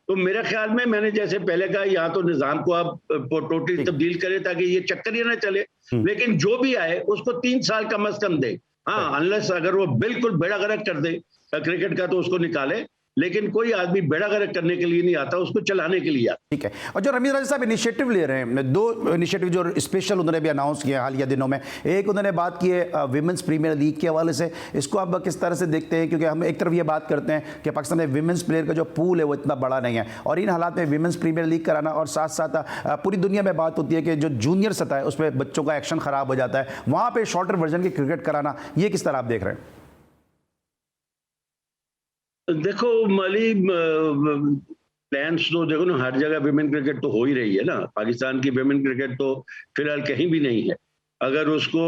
तो मेरे ख्याल में मैंने जैसे पहले कहा, यहाँ तो निजाम को आप टोटली तब्दील करें ताकि ये चक्कर ही ना चले, लेकिन जो भी आए उसको 3 साल कम अज कम दे। हाँ, अनलेस अगर वो बिल्कुल बेड़ा गर्क कर दे क्रिकेट का तो उसको निकाले, लेकिन कोई आदमी बेड़ा गर्क करने के लिए नहीं आता, उसको चलाने के लिए आता। ठीक है, और जो रमीज राजा साहब इनिशिएटिव ले रहे हैं, 2 इनिशिएटिव जो स्पेशल उन्होंने भी अनाउंस किया हालिया दिनों में। एक उन्होंने बात की है विमेंस प्रीमियर लीग के हवाले से, इसको आप किस तरह से देखते हैं? क्योंकि हम एक तरफ ये बात करते हैं कि पाकिस्तान में विमेंस प्लेयर का जो पूल है वो इतना बड़ा नहीं है, और इन हालात में विमेंस प्रीमियर लीग कराना, और साथ साथ पूरी दुनिया में बात होती है कि जो जूनियर सतह है उसमें बच्चों का एक्शन खराब हो जाता है, वहाँ पर शॉर्टर वर्जन की क्रिकेट कराना, ये किस तरह आप देख रहे हैं? देखो मली, प्लान्स तो देखो ना, हर जगह विमेन क्रिकेट तो हो ही रही है ना। पाकिस्तान की विमेन क्रिकेट तो फिलहाल कहीं भी नहीं है। अगर उसको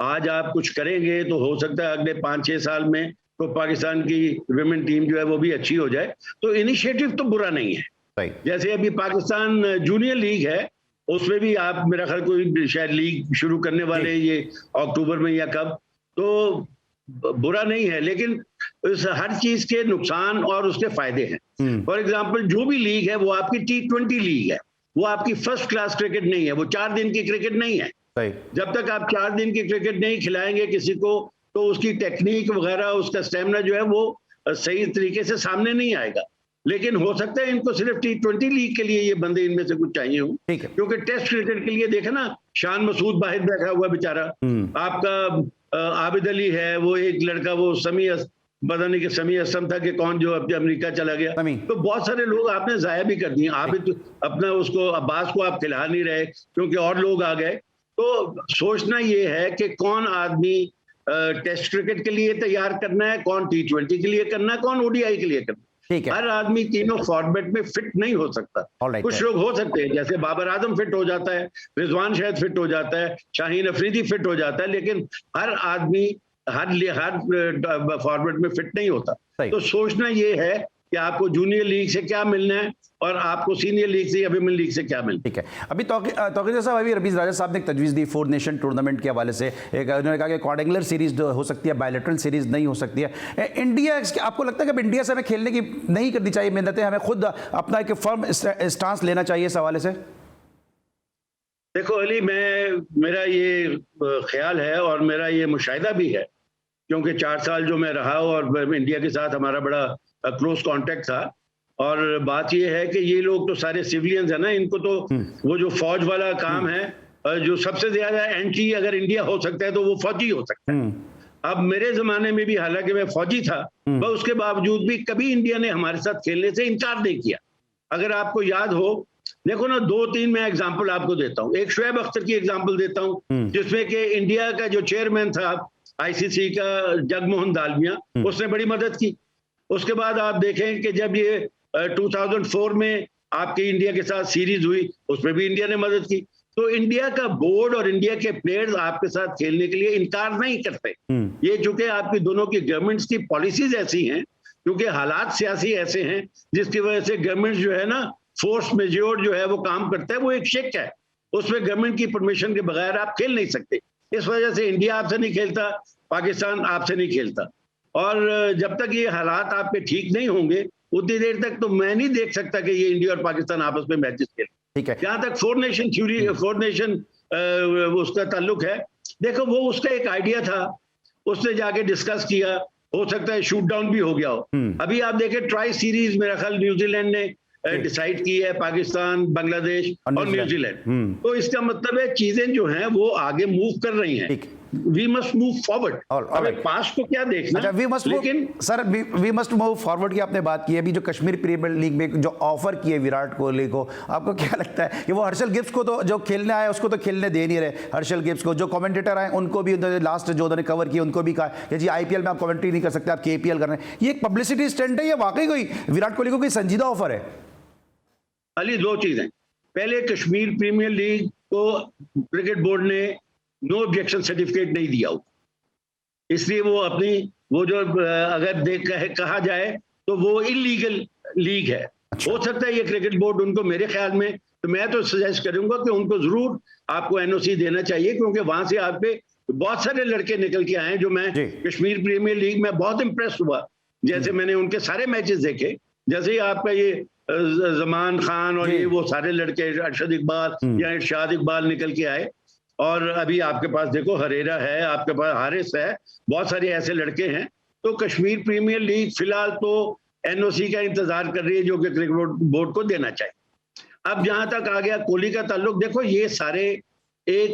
आज आप कुछ करेंगे तो हो सकता है अगले 5-6 साल में तो पाकिस्तान की विमेन टीम जो है वो भी अच्छी हो जाए। तो इनिशिएटिव तो बुरा नहीं है। जैसे अभी पाकिस्तान जूनियर लीग है, उसमें भी आप मेरा ख्याल कोई शायद लीग शुरू करने वाले ये अक्टूबर में या कब, तो बुरा नहीं है, लेकिन इस हर चीज के नुकसान और उसके फायदे हैं। फॉर एग्जांपल जो भी लीग है वो आपकी T20 लीग है, वो आपकी फर्स्ट क्लास क्रिकेट नहीं है, वो 4 दिन की क्रिकेट नहीं है। सही। जब तक आप 4 दिन की क्रिकेट नहीं खिलाएंगे किसी को, तो उसकी टेक्निक वगैरह, उसका स्टेमिना जो है वो सही तरीके से सामने नहीं आएगा। लेकिन हो सकता है इनको सिर्फ T20 लीग के लिए ये बंदे इनमें से कुछ चाहिए हो, ठीक है। क्योंकि टेस्ट क्रिकेट के लिए देखा ना, शान मसूद बाहिर बैठा हुआ बेचारा, आपका आबिद अली है, वो एक लड़का, वो पता नहीं कि समी असम था कि कौन, जो अब अमेरिका चला गया। तो बहुत सारे लोग आपने जाया भी कर दिए। आबिद अपना उसको, अब्बास को आप खिला नहीं रहे क्योंकि और लोग आ गए। तो सोचना ये है कि कौन आदमी टेस्ट क्रिकेट के लिए तैयार करना है, कौन T20 के लिए करना है, कौन ODI के लिए करना है। हर आदमी तीनों फॉर्मेट में फिट नहीं हो सकता। कुछ लोग हो सकते हैं, जैसे बाबर आजम फिट हो जाता है, रिजवान शायद फिट हो जाता है, शाहीन अफरीदी फिट हो जाता है, लेकिन हर आदमी हर फॉर्मेट में फिट नहीं होता। तो सोचना ये है कि आपको जूनियर लीग से क्या मिलना है और आपको सीनियर लीग से या विमेन लीग से क्या मिलना है। ठीक है। अभी तौकीर साहब, अभी रमीज राजा साहब ने एक तजवीज़ दी 4 नेशन टूर्नामेंट के हवाले से। एक उन्होंने कहा कि क्वाड्रेंगुलर सीरीज हो सकती है, बायलैटरल सीरीज नहीं हो सकती है। इंडिया, आपको लगता है कि इंडिया से हमें खेलने की नहीं करनी चाहिए मेहनतें, हमें खुद अपना एक फर्म स्टांस लेना चाहिए इस हवाले से? देखो अली, मेरा ये ख्याल है और मेरा ये मुशाहिदा भी है, क्योंकि 4 साल जो मैं रहा और इंडिया के साथ हमारा बड़ा क्लोज कांटेक्ट था। और बात ये है कि ये लोग तो सारे सिविलियंस है ना, इनको तो वो जो फौज वाला काम है, जो सबसे ज्यादा एंटी अगर इंडिया हो सकता है तो वो फौजी हो सकता है। अब मेरे जमाने में भी, हालांकि मैं फौजी था, पर उसके बावजूद भी कभी इंडिया ने हमारे साथ खेलने से इनकार नहीं किया। अगर आपको याद हो, देखो ना, 2-3 मैं एग्जाम्पल आपको देता हूँ। एक शुएब अख्तर की एग्जाम्पल देता हूँ, जिसमें कि इंडिया का जो चेयरमैन था ICC का, जगमोहन दालमिया, उसने बड़ी मदद की। उसके बाद आप देखें कि जब ये 2004 में आपकी इंडिया के साथ सीरीज हुई, उसमें भी इंडिया ने मदद की। तो इंडिया का बोर्ड और इंडिया के प्लेयर्स आपके साथ खेलने के लिए इनकार नहीं करते। ये चूंकि आपकी दोनों की गवर्नमेंट्स की पॉलिसीज ऐसी हैं, क्योंकि हालात सियासी ऐसे हैं, जिसकी वजह से गवर्नमेंट जो है ना, फोर्स मेजोर जो है वो काम करता है, वो एक शिक है, उसमें गवर्नमेंट की परमिशन के बगैर आप खेल नहीं सकते। इस वजह से इंडिया आपसे नहीं खेलता, पाकिस्तान आपसे नहीं खेलता। और जब तक ये हालात आपके ठीक नहीं होंगे, उतनी देर तक तो मैं नहीं देख सकता कि ये इंडिया और पाकिस्तान आपस में मैचेस खेलें। ठीक है। जहां तक 4 नेशन थ्योरी, 4 नेशन उसका ताल्लुक है, देखो वो उसका एक आइडिया था, उसने जाके डिस्कस किया, हो सकता है शूट डाउन भी हो गया हो। अभी आप देखें, ट्राई सीरीज मेरा ख्याल न्यूजीलैंड ने डिसाइड की है, पाकिस्तान, बांग्लादेश और न्यूजीलैंड। तो इसका मतलब है चीजें जो हैं वो आगे मूव कर रही हैं। We must move forward. अब पास्ट को क्या देखना, लेकिन sir we must move forward की आपने बात की है। अभी जो कश्मीर प्रीमियर लीग में जो ऑफर किए विराट कोहली को, आपको क्या लगता है कि वो हर्षल गिब्स को तो जो खेलने आए उसको तो खेलने दे नहीं रहे? हर्षल गिब्स को, जो कमेंटेटर आए उनको भी लास्ट जो उन्होंने कवर किया उनको भी कहा कि जी IPL में आप कमेंट्री नहीं कर सकते, आप KPL कर रहे हैं। ये एक पब्लिसिटी स्टंट है या वाकई कोई विराट कोहली को कोई संजीदा ऑफर है? अली, 2 चीजें। पहले, कश्मीर प्रीमियर लीग को क्रिकेट बोर्ड ने नो ऑब्जेक्शन सर्टिफिकेट नहीं दिया हो, इसलिए वो अपनी वो जो अगर कहा जाए तो वो इलीगल लीग है। हो सकता है ये क्रिकेट बोर्ड उनको, मेरे ख्याल में तो मैं तो सजेस्ट करूंगा कि उनको जरूर आपको NOC देना चाहिए, क्योंकि वहां से आप पे बहुत सारे लड़के निकल के आए जो मैं कश्मीर प्रीमियर लीग में बहुत इंप्रेस हुआ। जैसे मैंने उनके सारे मैचेस देखे, जैसे ही आपका ये जमान खान और ये वो सारे लड़के, अरशद इकबाल या इरशाद इकबाल निकल के आए। और अभी आपके पास देखो हरेरा है, आपके पास हारिस है, बहुत सारे ऐसे लड़के हैं। तो कश्मीर प्रीमियर लीग फिलहाल तो NOC का इंतजार कर रही है, जो कि क्रिकेट बोर्ड को देना चाहिए। अब जहां तक आ गया कोहली का ताल्लुक, देखो ये सारे एक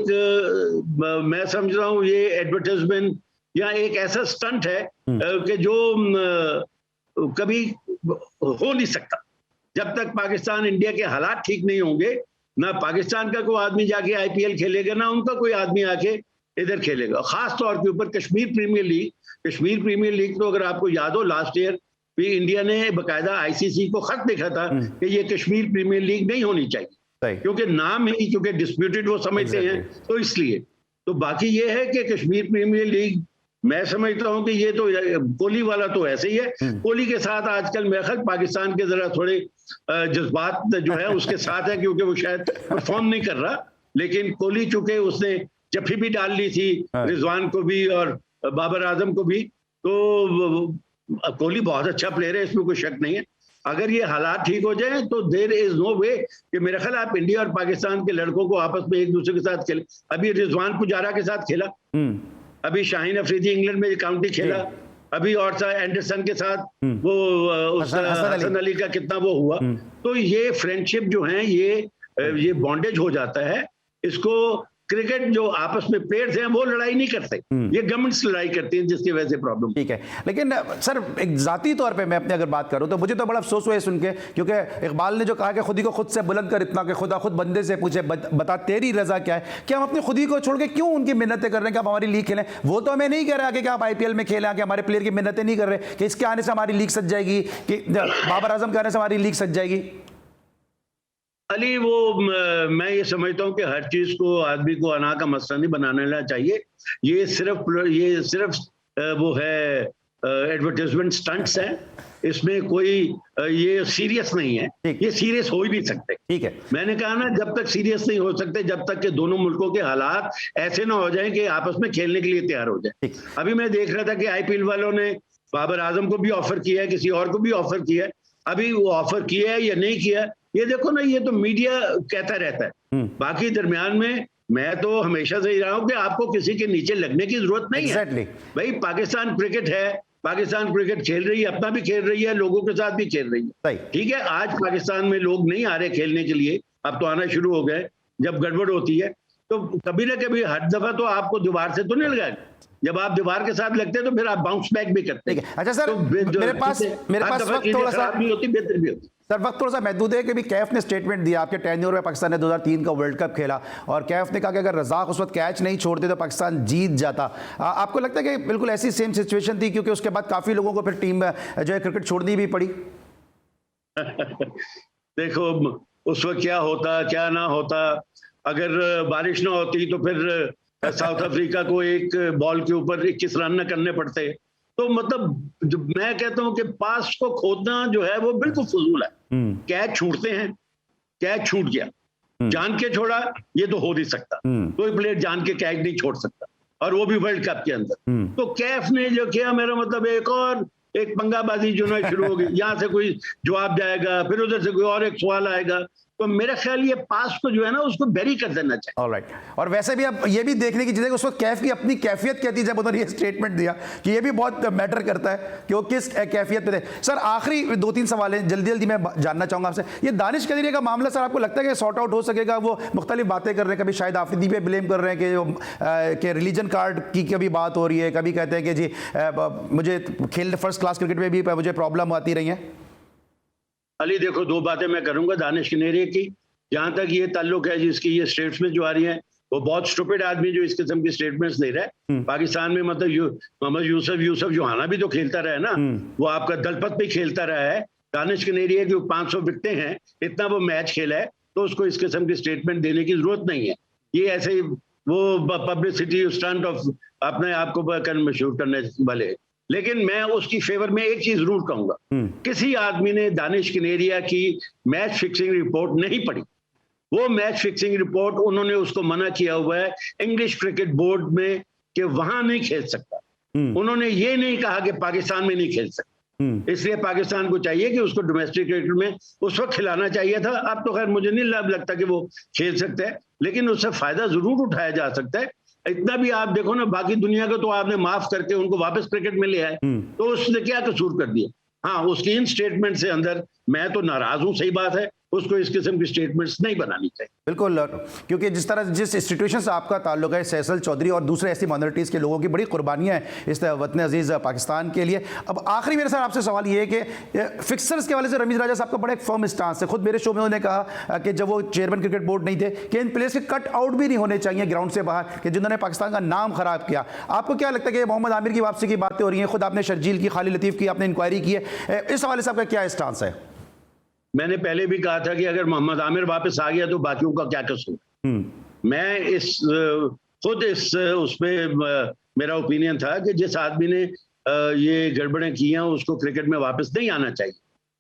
मैं समझ रहा हूँ ये एडवर्टाइजमेंट या एक ऐसा स्टंट है कि जो कभी हो नहीं सकता। जब तक पाकिस्तान इंडिया के हालात ठीक नहीं होंगे, ना पाकिस्तान का कोई आदमी जाके IPL खेलेगा, ना उनका कोई आदमी आके इधर खेलेगा। खास तौर के ऊपर कश्मीर प्रीमियर लीग तो अगर आपको याद हो, लास्ट ईयर भी इंडिया ने बाकायदा ICC को खत लिखा था कि ये कश्मीर प्रीमियर लीग नहीं होनी चाहिए, क्योंकि नाम ही क्योंकि डिस्प्यूटेड वो समझते हैं, तो इसलिए। तो बाकी ये है कि कश्मीर प्रीमियर लीग, मैं समझता हूं कि ये तो कोहली वाला तो ऐसे ही है। कोहली के साथ आजकल मेरे ख्याल पाकिस्तान के जरा थोड़े जज्बात जो है उसके साथ है, क्योंकि वो शायद परफॉर्म नहीं कर रहा। लेकिन कोहली चूंकि उसने जफ्फी भी डाल ली थी रिजवान को भी और बाबर आजम को भी, तो कोहली बहुत अच्छा प्लेयर है, इसमें कोई शक नहीं है। अगर ये हालात ठीक हो जाए तो देयर इज नो वे कि मेरा ख्याल आप इंडिया और पाकिस्तान के लड़कों को आपस में एक दूसरे के साथ खेले। अभी रिजवान पुजारा के साथ खेला, अभी शाहीन अफरीदी इंग्लैंड में काउंटी खेला, अभी और एंडरसन के साथ वो हसन अली का कितना वो हुआ। तो ये फ्रेंडशिप जो है ये बॉन्डेज हो जाता है। इसको क्रिकेट जो आपस में प्लेयर्स हैं वो लड़ाई नहीं करते, ये गवर्नमेंट्स लड़ाई करती हैं, जिसकी वजह से प्रॉब्लम। ठीक है, लेकिन सर एक जाती तौर पे मैं अपने अगर बात करूं तो मुझे तो बड़ा अफसोस हुआ है सुन के, क्योंकि इकबाल ने जो कहा कि खुद ही को खुद से बुलंद कर इतना कि खुदा खुद बंदे से पूछे बता तेरी रजा क्या है, कि हम अपनी खुद ही को छोड़ के क्यों उनकी मिन्नतें कर रहे हैं कि आप हमारी लीग खेलें। वो तो हमें नहीं कह रहे कि आप IPL में खेलें, कि हमारे प्लेयर की मिन्नतें नहीं कर रहे कि इसके आने से हमारी लीग सज जाएगी, कि बाबर आजम के आने से हमारी लीग सज जाएगी। अली वो मैं ये समझता हूँ कि हर चीज को आदमी को अना का मसला नहीं बनाना चाहिए। ये सिर्फ वो है एडवर्टाइजमेंट स्टंट्स हैं, इसमें कोई ये सीरियस नहीं है, ये सीरियस हो ही नहीं सकते। ठीक है, मैंने कहा ना, जब तक सीरियस नहीं हो सकते जब तक कि दोनों मुल्कों के हालात ऐसे ना हो जाएं कि आपस में खेलने के लिए तैयार हो जाए। अभी मैं देख रहा था कि IPL वालों ने बाबर आजम को भी ऑफर किया है, किसी और को भी ऑफर किया है। अभी वो ऑफर किया है या नहीं किया, ये देखो ना, ये तो मीडिया कहता रहता है। बाकी दरमियान में मैं तो हमेशा से ही रहा हूं कि आपको किसी के नीचे लगने की जरूरत नहीं है। भाई पाकिस्तान क्रिकेट है, पाकिस्तान क्रिकेट खेल रही है, अपना भी खेल रही है, लोगों के साथ भी खेल रही है। ठीक है, आज पाकिस्तान में लोग नहीं आ रहे खेलने के लिए, अब तो आना शुरू हो गए। जब गड़बड़ होती है तो कभी ना कभी हर दफा तो आपको दीवार से तो नहीं लगाए, जब आप दीवार के साथ लगते हैं तो फिर आप बाउंस बैक भी करते हैं। अच्छा सर, तो मेरे पास वक्त थोड़ा सा भी होती, बेहतर भी होती। सर वक्त थोड़ा सा महदूद है कि भी कैफ ने स्टेटमेंट दिया, आपके टेन्योर में पाकिस्तान ने 2003 का वर्ल्ड कप खेला और कैफ ने कहा कि अगर रज़ाक उस वक्त कैच नहीं छोड़ते तो पाकिस्तान जीत जाता। आपको लगता है कि बिल्कुल ऐसी सेम सिचुएशन थी, क्योंकि उसके बाद काफ़ी लोगों को फिर टीम जो है क्रिकेट छोड़नी भी पड़ी? देखो उस वक्त क्या होता क्या ना होता, अगर बारिश ना होती तो फिर साउथ अफ्रीका को एक बॉल के ऊपर 21 रन न करने पड़ते। तो मतलब मैं कहता हूं कि पास को खोदना जो है वो बिल्कुल फजूल है। कैच छूटते हैं, कैच छूट गया, जान के छोड़ा, ये तो हो नहीं सकता। कोई प्लेयर जान के कैच नहीं छोड़ सकता, और वो भी वर्ल्ड कप के अंदर। तो कैफ ने जो किया, मेरा मतलब एक पंगाबाजी जो है शुरू होगी। यहाँ से कोई जवाब जाएगा, फिर उधर से कोई और एक सवाल आएगा। तो मेरा ख्याल ये पास को जो है ना उसको बेरी कर देना चाहिए। ऑलराइट, और वैसे भी अब ये भी देखने की चीज़ है कि उस वक्त कैफ की अपनी कैफियत कहती है, जब उन्होंने ये स्टेटमेंट दिया कि ये भी बहुत मैटर करता है कि वो किस कैफियत पे थे। सर आखिरी 2-3 सवाल हैं, जल्दी मैं जानना चाहूँगा आपसे। ये दानिश कदीरी का मामला सर आपको लगता है कि सॉर्ट आउट हो सकेगा? वो मुख्तलिफ बातें कर रहे हैं, कभी शायद आफरीदी पे ब्लेम कर रहे हैं कि रिलीजन कार्ड की कभी बात हो रही है, कभी कहते हैं कि जी मुझे खेल फर्स्ट क्लास क्रिकेट में भी मुझे प्रॉब्लम आती रही है। अली देखो, दो बातें मैं करूंगा दानिश कनेरिया की। जहां तक ये ताल्लुक है जिसकी ये स्टेटमेंट जो आ रही है, वो बहुत स्टूपिड आदमी जो इस किस्म की स्टेटमेंट्स दे रहा है। पाकिस्तान में मतलब मोहम्मद यूसुफ जोहाना भी तो खेलता रहा है ना, वो आपका दलपत पे खेलता रहा है। दानिश कनेरिया की 500 विकेटें हैं, इतना वो मैच खेला है, तो उसको इस किस्म की स्टेटमेंट देने की जरूरत नहीं है। ये ऐसे ही वो पब्लिसिटी स्टंट ऑफ अपने आप को मशहूर करने वाले। लेकिन मैं उसकी फेवर में एक चीज जरूर कहूंगा, किसी आदमी ने दानिश कनेरिया की मैच फिक्सिंग रिपोर्ट नहीं पढ़ी। वो मैच फिक्सिंग रिपोर्ट उन्होंने उसको मना किया हुआ है इंग्लिश क्रिकेट बोर्ड में कि वहां नहीं खेल सकता। उन्होंने ये नहीं कहा कि पाकिस्तान में नहीं खेल सकता। इसलिए पाकिस्तान को चाहिए कि उसको डोमेस्टिक क्रिकेट में उस वक्त खिलाना चाहिए था। अब तो खैर मुझे नहीं लगता कि वो खेल सकता है, लेकिन उससे फायदा जरूर उठाया जा सकता है। इतना भी आप देखो ना, बाकी दुनिया को तो आपने माफ करके उनको वापस क्रिकेट में ले आए, तो उसने क्या कसूर कर दिया? हाँ, उसकी इन स्टेटमेंट से अंदर मैं तो नाराज हूं, सही बात है, उसको इस किस्म की स्टेटमेंट्स नहीं बनानी चाहिए। बिल्कुल, क्योंकि जिस इंस्टीट्यूशन से आपका ताल्लुक है, फैसल चौधरी और दूसरे ऐसी माइनॉरिटीज़ के लोगों की बड़ी कुर्बानियां हैं इस वतन अजीज़ पाकिस्तान के लिए। अब आखिरी मेरे साथ आपसे सवाल ये है कि फिक्सर्स के हवाले से रमीज़ राजा साहब का बड़ा एक फर्म स्टांस है। खुद मेरे शो में उन्होंने कहा कि जब वो चेयरमैन क्रिकेट बोर्ड नहीं थे कि इन प्लेयर्स के कट आउट भी नहीं होने चाहिए ग्राउंड से बाहर, कि जिन्होंने पाकिस्तान का नाम खराब किया। आपको क्या लगता है कि मोहम्मद आमिर की वापसी की बातें हो रही हैं? खुद आपने शर्जील की, खालिद लतीफ़ की आपने इंक्वायरी की है, इस हवाले से आपका क्या स्टांस है? मैंने पहले भी कहा था कि अगर मोहम्मद आमिर वापस आ गया तो बाकियों का क्या कसूर? मैं खुद उसमें मेरा ओपिनियन था कि जिस आदमी ने ये गड़बड़ें की हैं उसको क्रिकेट में वापस नहीं आना चाहिए।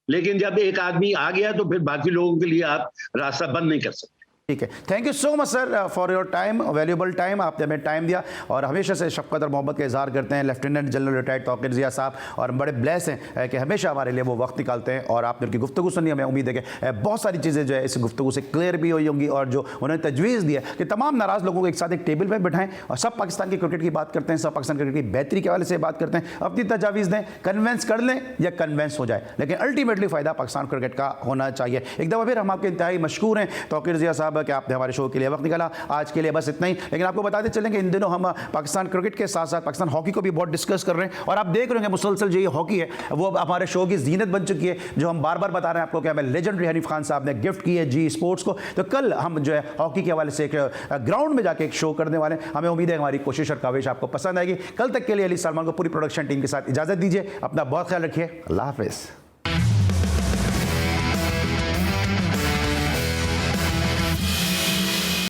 लेकिन जब एक आदमी आ गया तो फिर बाकी लोगों के लिए आप रास्ता बंद नहीं कर सकते। ठीक है, thank you so much sir for your time, valuable time, आपने हमें टाइम दिया और हमेशा से शफ़क़त और मोहब्बत का इजहार करते हैं lieutenant general retired Tauqir Zia साहब, और बड़े ब्लेस हैं कि हमेशा हमारे लिए वो वक्त निकालते हैं। और आपने उनकी गुफ्तगू सुनी, हमें उम्मीद है कि बहुत सारी चीज़ें जो है इस गुफ्तगू से क्लियर भी हुई होंगी, और जो उन्होंने तजवीज़ दिया कि तमाम नाराज़ लोगों को एक साथ एक टेबल पर बैठाएं और सब पाकिस्तान की क्रिकेट की बात करते हैं, सब पाकिस्तान क्रिकेट की बेहतरी के हवाले से बात करते हैं, अपनी तजावीज़ दें, कन्वेंस कर लें या कन्वेंस हो जाए, लेकिन अल्टीमेटली फ़ायदा पाकिस्तान क्रिकेट का होना चाहिए। एक दफ़ा फिर हम आपके इंतहाई मशकूर हैं तौक़ीर ज़िया साहब कि आपने हमारे शो के लिए वक्त निकाला। आज के लिए बस इतना ही, लेकिन आपको बताते चलें कि इन दिनों हम पाकिस्तान क्रिकेट के साथ साथ पाकिस्तान हॉकी को भी बहुत डिस्कस कर रहे हैं, और आप देख रहे हैं मुसलसल जो ये हॉकी है वो हमारे शो की जीनत बन चुकी है, जो हम बार बार बता रहे हैं आपको कि हमें लेजेंडरी हनीफ खान साहब ने गिफ्ट की है जी स्पोर्ट्स को। तो कल हम जो है हॉकी के हवाले से एक ग्राउंड में जाके एक शो करने वाले हैं। हमें उम्मीद है हमारी कोशिश और काविश आपको पसंद आएगी। कल तक के लिए अली सलमान को पूरी प्रोडक्शन टीम के साथ इजाज़त दीजिए, अपना बहुत ख्याल रखिए, अल्लाह हाफिज़।